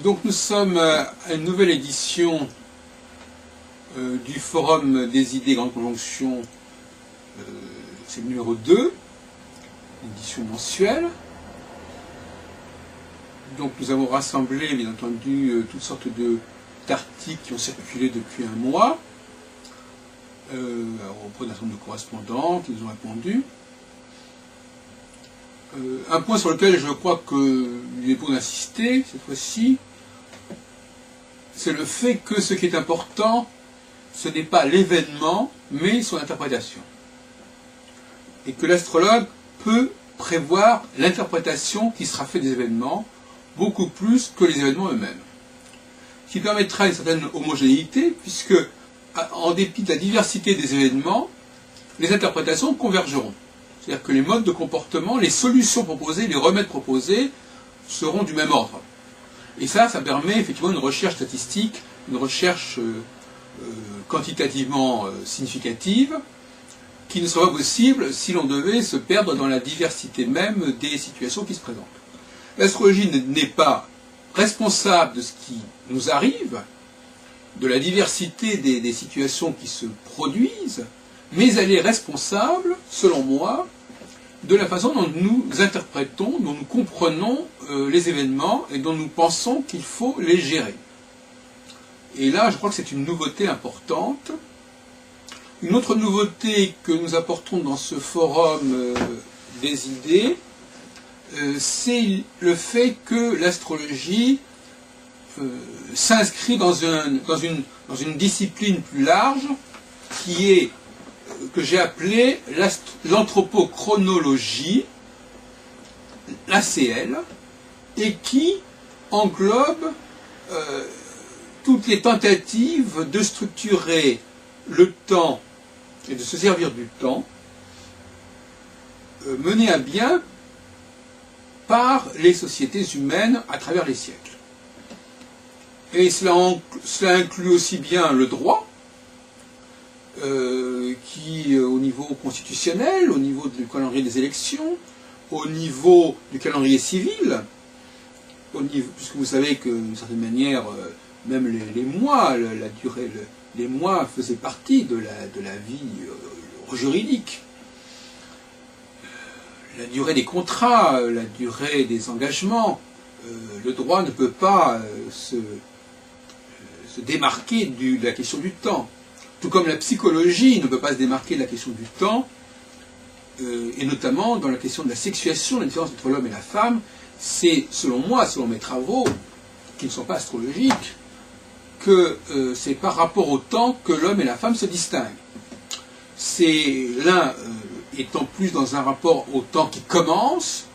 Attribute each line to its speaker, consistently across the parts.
Speaker 1: Donc nous sommes à une nouvelle édition du Forum des idées Grande Conjonction, c'est le numéro 2, édition mensuelle. Donc nous avons rassemblé bien entendu toutes sortes d'articles qui ont circulé depuis un mois, auprès d'un certain nombre de correspondants qui nous ont répondu. Un point sur lequel je crois qu'il est bon d'insister cette fois-ci, c'est le fait que ce qui est important, ce n'est pas l'événement, mais son interprétation. Et que l'astrologue peut prévoir l'interprétation qui sera faite des événements, beaucoup plus que les événements eux-mêmes. Ce qui permettra une certaine homogénéité, puisque, en dépit de la diversité des événements, les interprétations convergeront. C'est-à-dire que les modes de comportement, les solutions proposées, les remèdes proposés seront du même ordre. Et ça permet effectivement une recherche statistique, une recherche quantitativement significative, qui ne serait pas possible si l'on devait se perdre dans la diversité même des situations qui se présentent. L'astrologie n'est pas responsable de ce qui nous arrive, de la diversité des situations qui se produisent, mais elle est responsable, selon moi, de la façon dont nous interprétons, dont nous comprenons les événements et dont nous pensons qu'il faut les gérer. Et là, je crois que c'est une nouveauté importante. Une autre nouveauté que nous apportons dans ce forum des idées, c'est le fait que l'astrologie s'inscrit dans une discipline plus large qui est que j'ai appelé l'anthropochronologie, l'ACL, et qui englobe toutes les tentatives de structurer le temps et de se servir du temps menées à bien par les sociétés humaines à travers les siècles. Et cela inclut aussi bien le droit, qui, au niveau constitutionnel, au niveau du calendrier des élections, au niveau du calendrier civil, puisque vous savez que, d'une certaine manière, même les mois, la durée, les mois faisaient partie de la vie juridique. La durée des contrats, la durée des engagements, le droit ne peut pas se démarquer de la question du temps. Tout comme la psychologie ne peut pas se démarquer de la question du temps, et notamment dans la question de la sexuation, la différence entre l'homme et la femme, c'est, selon moi, selon mes travaux, qui ne sont pas astrologiques, que c'est par rapport au temps que l'homme et la femme se distinguent. C'est l'un étant plus dans un rapport au temps qui commence,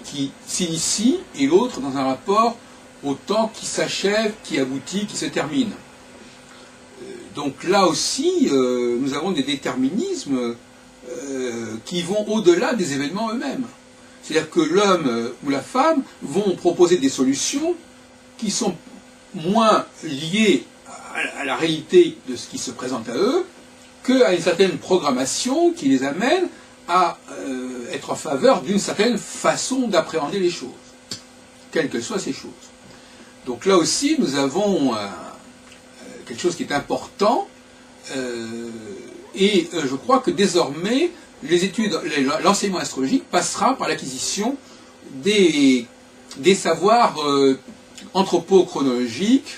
Speaker 1: qui s'initie, et l'autre dans un rapport au temps qui s'achève, qui aboutit, qui se termine. Donc là aussi, nous avons des déterminismes qui vont au-delà des événements eux-mêmes. C'est-à-dire que l'homme ou la femme vont proposer des solutions qui sont moins liées à la réalité de ce qui se présente à eux qu'à une certaine programmation qui les amène à être en faveur d'une certaine façon d'appréhender les choses, quelles que soient ces choses. Donc là aussi, nous avons quelque chose qui est important, et je crois que désormais, l'enseignement astrologique passera par l'acquisition des savoirs anthropochronologiques,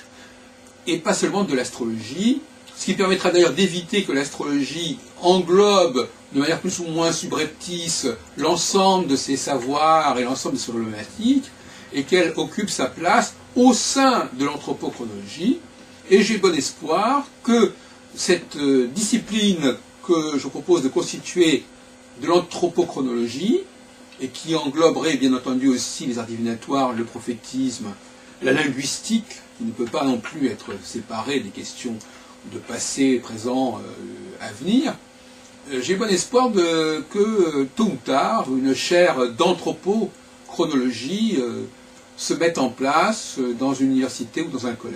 Speaker 1: et pas seulement de l'astrologie, ce qui permettra d'ailleurs d'éviter que l'astrologie englobe de manière plus ou moins subreptice l'ensemble de ces savoirs et l'ensemble de ces problématiques, et qu'elle occupe sa place au sein de l'anthropochronologie. Et j'ai bon espoir que cette discipline que je propose de constituer de l'anthropochronologie, et qui engloberait bien entendu aussi les arts divinatoires, le prophétisme, la linguistique, qui ne peut pas non plus être séparée des questions de passé, présent, avenir, j'ai bon espoir que tôt ou tard, une chaire d'anthropochronologie se mette en place dans une université ou dans un collège.